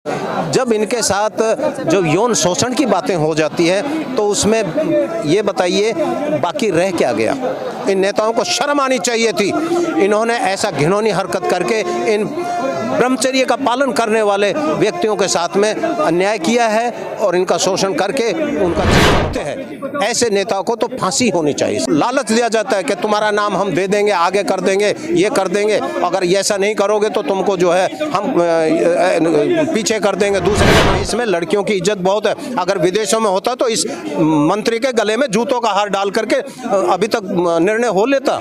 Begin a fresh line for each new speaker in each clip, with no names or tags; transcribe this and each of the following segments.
जब इनके साथ जो यौन शोषण की बातें हो जाती है तो उसमें ये बताइए बाकी रह क्या गया। इन नेताओं को शर्म आनी चाहिए थी। इन्होंने ऐसा घिनौनी हरकत करके इन ब्रह्मचर्य का पालन करने वाले व्यक्तियों के साथ में अन्याय किया है और इनका शोषण करके उनका जीवन होते हैं। ऐसे नेताओं को तो फांसी होनी चाहिए। लालच दिया जाता है कि तुम्हारा नाम हम दे देंगे, आगे कर देंगे, ये कर देंगे, अगर ऐसा नहीं करोगे तो तुमको जो है हम पीछे कर देंगे दूसरे। इसमें लड़कियों की इज्जत बहुत है। अगर विदेशों में होता तो इस मंत्री के गले में जूतों का हार डाल करके अभी तक निर्णय हो लेता,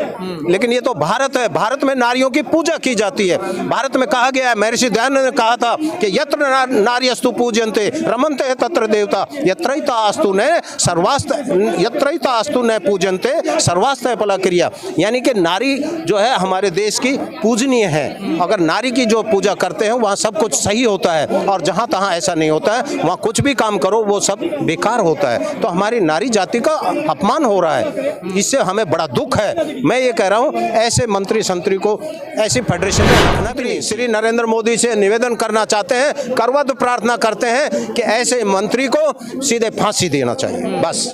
लेकिन ये तो भारत है। भारत में नारियों की पूजा की जाती है। भारत में कहा गया है, महर्षि दयानंद ने कहा था कि यत्र नार्यस्तु पूज्यन्ते रमन्ते तत्र देवता यत्रैता अस्तु न सर्वास्त यत्रैता अस्तु न पूज्यन्ते सर्वास्त फला क्रिया। यानी कि नारी जो है हमारे देश की पूजनीय है। अगर नारी की जो पूजा करते हैं वहाँ सब कुछ सही होता है, और जहाँ तहाँ ऐसा नहीं होता है, वहाँ कुछ भी काम करो वो सब बेकार होता है। तो हमारी नारी जाति का अपमान हो रहा है, इससे हमें बड़ा दुख है। मैं ये कह रहा हूँ ऐसे मंत्री संतरी को ऐसी फेडरेशन में रखना चाहिए। श्री नरेंद्र मोदी से निवेदन करना चाहते हैं, करवत प्रार्थना करते हैं कि ऐसे मंत्री को सीधे फांसी देना चाहिए बस।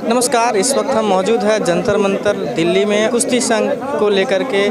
नमस्कार, इस वक्त हम मौजूद है जंतर मंतर दिल्ली में। कुश्ती संघ को लेकर के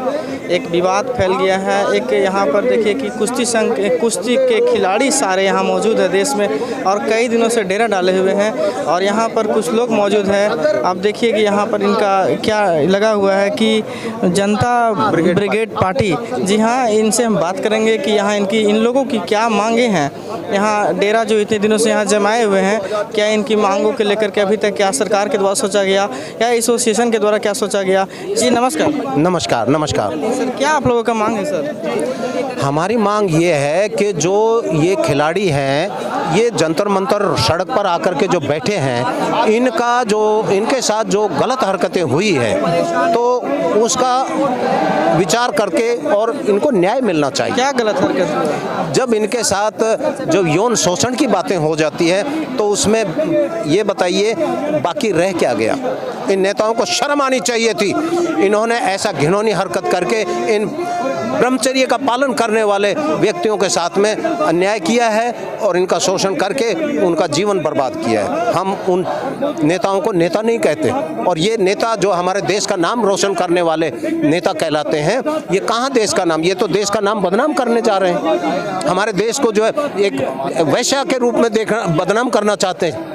एक विवाद फैल गया है। एक यहाँ पर देखिए कि कुश्ती संघ कुश्ती के खिलाड़ी सारे यहाँ मौजूद है देश में, और कई दिनों से डेरा डाले हुए हैं, और यहाँ पर कुछ लोग मौजूद हैं। आप देखिए कि यहाँ पर इनका क्या लगा हुआ है कि जनता ब्रिगेड पार्टी। जी हाँ, इनसे हम बात करेंगे कि यहाँ इन लोगों की क्या मांगे हैं। यहाँ डेरा जो इतने दिनों से यहाँ जमाए हुए हैं, क्या इनकी मांगों को लेकर के अभी तक क्या सरकार के द्वारा सोचा गया या एसोसिएशन के द्वारा क्या सोचा गया। जी नमस्कार।
नमस्कार। नमस्कार
सर, क्या आप लोगों का मांग है सर?
हमारी मांग ये है कि जो ये खिलाड़ी हैं, ये जंतर मंतर सड़क पर आकर के जो बैठे हैं, इनके साथ जो गलत हरकतें हुई है तो उसका विचार करके और इनको न्याय मिलना चाहिए।
क्या गलत हरकत?
जब इनके साथ जो यौन शोषण की बातें हो जाती है तो उसमें ये बताइए बाकी रह क्या गया। इन नेताओं को शर्म आनी चाहिए थी। इन्होंने ऐसा घिनौनी हरकत करके इन ब्रह्मचर्य का पालन करने वाले व्यक्तियों के साथ में अन्याय किया है और इनका शोषण करके उनका जीवन बर्बाद किया है। हम उन नेताओं को नेता नहीं कहते, और ये नेता जो हमारे देश का नाम रोशन करने वाले नेता कहलाते हैं, ये कहाँ देश का नाम, ये तो देश का नाम बदनाम करने जा रहे हैं। हमारे देश को जो है एक वैश्या के रूप में बदनाम करना चाहते हैं।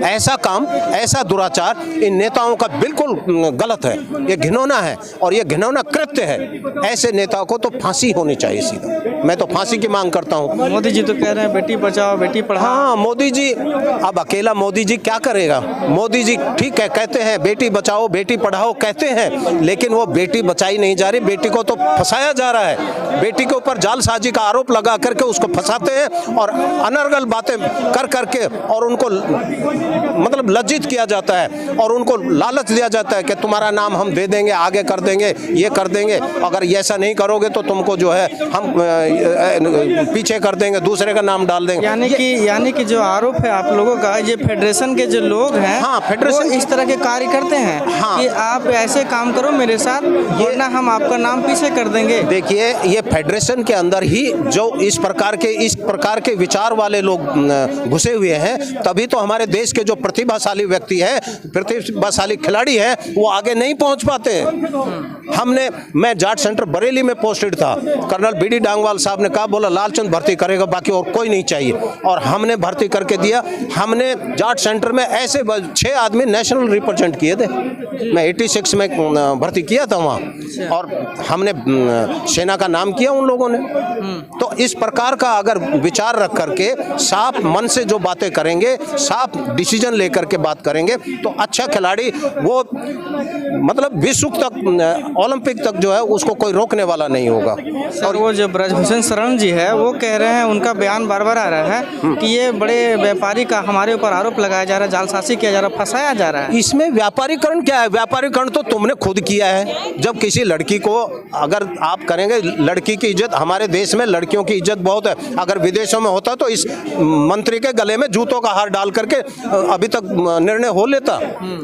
ऐसा काम, ऐसा दुराचार इन नेताओं का बिल्कुल गलत है। ये घिनौना है और ये घिनौना कृत्य है। ऐसे नेताओं को तो फांसी होनी चाहिए सीधा। मैं तो फांसी की मांग करता हूँ।
मोदी जी तो कह रहे हैं बेटी बचाओ बेटी पढ़ाओ।
हाँ, मोदी जी, अब अकेला मोदी जी क्या करेगा। मोदी जी ठीक है, कहते हैं बेटी बचाओ बेटी पढ़ाओ कहते हैं, लेकिन वो बेटी बचाई नहीं जा रही, बेटी को तो फंसाया जा रहा है। बेटी के ऊपर जालसाजी का आरोप लगा करके उसको फंसाते हैं और अनर्गल बातें कर करके और उनको मतलब लज्जित किया जाता है और उनको लालच दिया जाता है कि तुम्हारा नाम हम दे देंगे, आगे कर देंगे, ये कर देंगे, अगर ऐसा नहीं करोगे तो तुमको जो है हम पीछे कर देंगे, दूसरे का नाम डाल देंगे।
यानी कि जो आरोप है आप लोगों का, ये फेडरेशन के जो लोग हैं,
हाँ, फेडरेशन
इस तरह के कार्य करते हैं।
हाँ,
कि आप ऐसे काम करो मेरे साथ, वरना हम आपका नाम पीछे कर देंगे।
देखिए, ये फेडरेशन के अंदर ही जो इस प्रकार के विचार वाले लोग घुसे हुए हैं, तभी तो हमारे देश के जो प्रतिभाशाली व्यक्ति है, प्रतिभाशाली खिलाड़ी है, वो आगे नहीं पहुंच पाते। मैं जाट सेंटर बरेली में पोस्टेड था। कर्नल बीडी डांगवाल साहब ने कहा, बोला लालचंद भर्ती करेगा, बाकी और कोई नहीं चाहिए, और हमने भर्ती करके दिया। हमने जाट सेंटर में ऐसे 6 आदमी नेशनल रिप्रेजेंट किए थे। मैं 86 में भर्ती किया था वहाँ, और हमने सेना का नाम किया उन लोगों ने। तो इस प्रकार का अगर विचार रख करके साफ मन से जो बातें करेंगे, साफ डिसीजन लेकर के बात करेंगे, तो अच्छा खिलाड़ी वो मतलब विश्व तक, ओलंपिक तक जो है उसको कोई रोकने वाला नहीं होगा।
और वो जो ब्रजभूषण शरण जी है, वो कह रहे हैं, उनका बयान बार बार आ रहा है कि ये बड़े व्यापारी का हमारे ऊपर आरोप लगाया जा रहा है, जालसाजी किया जा रहा है, फंसाया जा रहा है।
इसमें व्यापारीकरण क्या है? व्यापारीकरण तो तुमने खुद किया है। जब किसी लड़की को अगर आप करेंगे, लड़की की इज्जत, हमारे देश में लड़कियों की इज्जत बहुत है, अगर विदेशों में होता तो इस मंत्री के गले में जूतों का हार डाल करके अभी तक निर्णय हो लेता।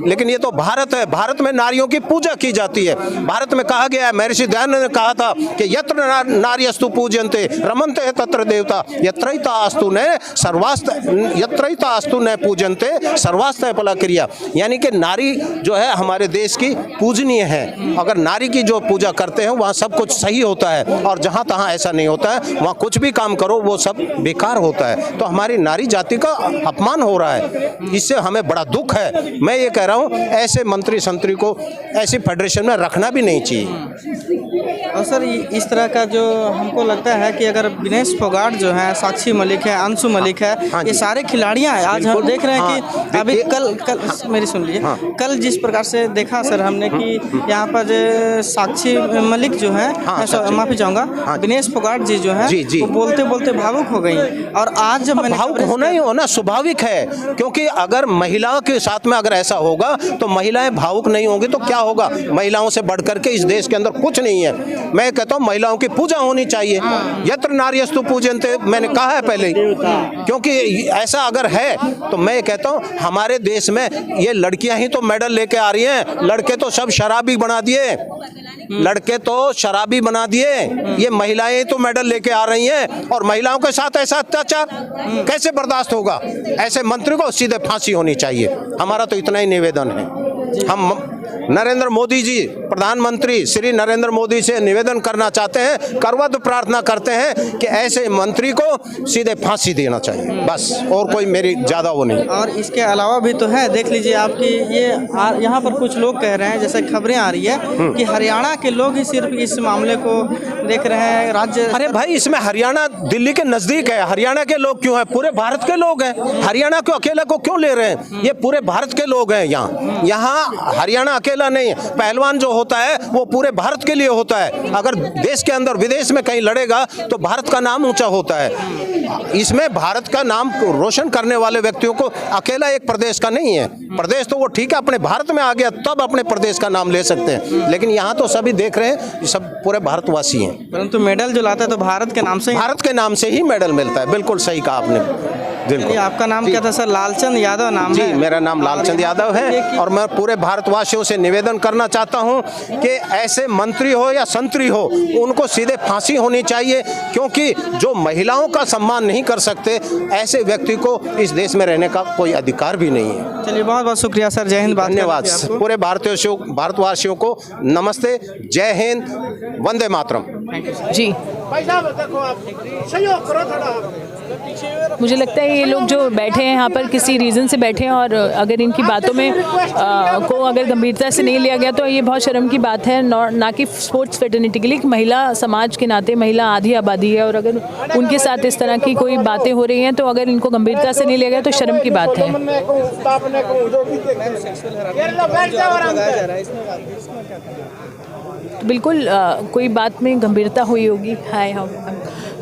लेकिन ये तो भारत है, भारत में नारियों की पूजा की जाती है। भारत में कहा गया है, महर्षि दयानंद ने कहा था कि यत्र नार्यस्तु पूज्यन्ते रमन्ते तत्र देवता, यत्रैतास्तु न सर्वास्त, यत्रैतास्तु न पूजन्ते सर्वास्थ फला क्रिया। यानी कि नारी जो है हमारे देश की पूजनीय है। अगर नारी की जो पूजा करते हैं वहाँ सब कुछ सही होता है, और जहाँ तहाँ ऐसा नहीं होता है, वहाँ कुछ भी काम करो वो सब बेकार होता है। तो हमारी नारी जाति का अपमान हो रहा है, इससे हमें बड़ा दुख है। मैं ये कह रहा हूँ ऐसे मंत्री संतरी को ऐसी फेडरेशन में रखना भी नहीं चाहिए।
और सर इस तरह का जो हमको लगता है कि अगर विनेश फोगाट जो है, साक्षी मलिक है, अंशु मलिक है, ये सारे खिलाड़ियां हैं। आज हम देख रहे हैं कि अभी कल मेरी सुन लीजिए, कल जिस प्रकार से देखा सर हमने कि यहाँ पर साक्षी मलिक जो है, माफी चाहूँगा, विनेश फोगाट जी जो है वो बोलते बोलते भावुक हो गई। और आज जब मैंने
भावुक होना ही होना स्वाभाविक है, क्योंकि अगर महिलाओं के साथ में अगर ऐसा होगा तो महिलाएं भावुक नहीं होंगी तो क्या होगा। महिलाओं से बढ़कर के इस देश के अंदर कुछ नहीं है। मैं कहता हूँ महिलाओं की पूजा होनी चाहिए। यत्र नार्यस्तु पूजन्ते, मैंने कहा है पहले, क्योंकि ऐसा अगर है तो मैं कहता हूँ हमारे देश में ये लड़कियां ही तो मेडल लेके आ रही हैं, लड़के तो सब शराबी बना दिए, लड़के तो शराबी बना दिए, ये महिलाएं तो मेडल लेके आ रही हैं। और महिलाओं के साथ ऐसा अत्याचार कैसे बर्दाश्त होगा। ऐसे मंत्री को सीधे फांसी होनी चाहिए। हमारा तो इतना ही निवेदन है। हम नरेंद्र मोदी जी, प्रधानमंत्री श्री नरेंद्र मोदी से निवेदन करना चाहते हैं, करवत प्रार्थना करते हैं कि ऐसे मंत्री को सीधे फांसी देना चाहिए, बस। और कोई मेरी ज़्यादा वो नहीं।
और इसके अलावा भी तो है, देख लीजिए आपकी ये यहाँ पर कुछ लोग कह रहे हैं, जैसे खबरें आ रही है कि हरियाणा के लोग ही सिर्फ इस मामले को देख रहे हैं। राज्य, अरे
भाई इसमें हरियाणा दिल्ली के नज़दीक है, हरियाणा के लोग क्यों हैं? पूरे भारत के लोग हैं। हरियाणा को अकेला को क्यों ले रहे हैं? ये पूरे भारत के लोग हैं। यहाँ हरियाणा अकेला नहीं है। पहलवान जो होता है वो पूरे भारत के लिए होता है। अगर देश के अंदर विदेश में कहीं लड़ेगा तो भारत का नाम ऊंचा होता है। इसमें भारत का नाम रोशन करने वाले व्यक्तियों को अकेला एक प्रदेश का नहीं है। प्रदेश तो वो ठीक है, अपने भारत में आ गया तब अपने प्रदेश का नाम ले सकते हैं, लेकिन यहाँ तो सभी देख रहे हैं, सब पूरे भारतवासी हैं।
परंतु मेडल जो लाता है तो भारत के नाम से,
भारत के नाम से ही मेडल मिलता है। बिल्कुल सही कहा आपने।
आपका नाम क्या था सर? लालचंद यादव नाम
जी,
है?
मेरा नाम लालचंद यादव है। और मैं पूरे भारतवासियों से निवेदन करना चाहता हूं कि ऐसे मंत्री हो या संतरी हो, उनको सीधे फांसी होनी चाहिए, क्योंकि जो महिलाओं का सम्मान नहीं कर सकते, ऐसे व्यक्ति को इस देश में रहने का कोई अधिकार भी नहीं है।
चलिए, बहुत बहुत शुक्रिया सर। जय हिंद।
धन्यवाद। पूरे भारतवासियों को नमस्ते, जय हिंद, वंदे मातरम।
जी, मुझे लगता है ये लोग जो बैठे हैं यहाँ पर किसी रीज़न से बैठे हैं, और अगर इनकी बातों में को अगर गंभीरता से नहीं लिया गया तो ये बहुत शर्म की बात है, ना कि स्पोर्ट्स फेटर्निटी के लिए। महिला समाज के नाते महिला आधी आबादी है, और अगर उनके साथ इस तरह की कोई बातें हो रही हैं तो अगर इनको गंभीरता से नहीं लिया गया तो शर्म की बात है। तो बिल्कुल कोई बात में गंभीरता हुई होगी,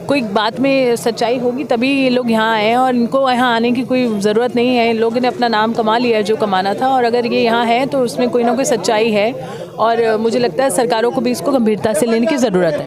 कोई बात में सच्चाई होगी तभी ये लोग यहाँ आए हैं, और इनको यहाँ आने की कोई ज़रूरत नहीं है। इन लोगों ने अपना नाम कमा लिया है जो कमाना था, और अगर ये यहाँ है तो उसमें कोई ना कोई सच्चाई है, और मुझे लगता है सरकारों को भी इसको गंभीरता से लेने की ज़रूरत है।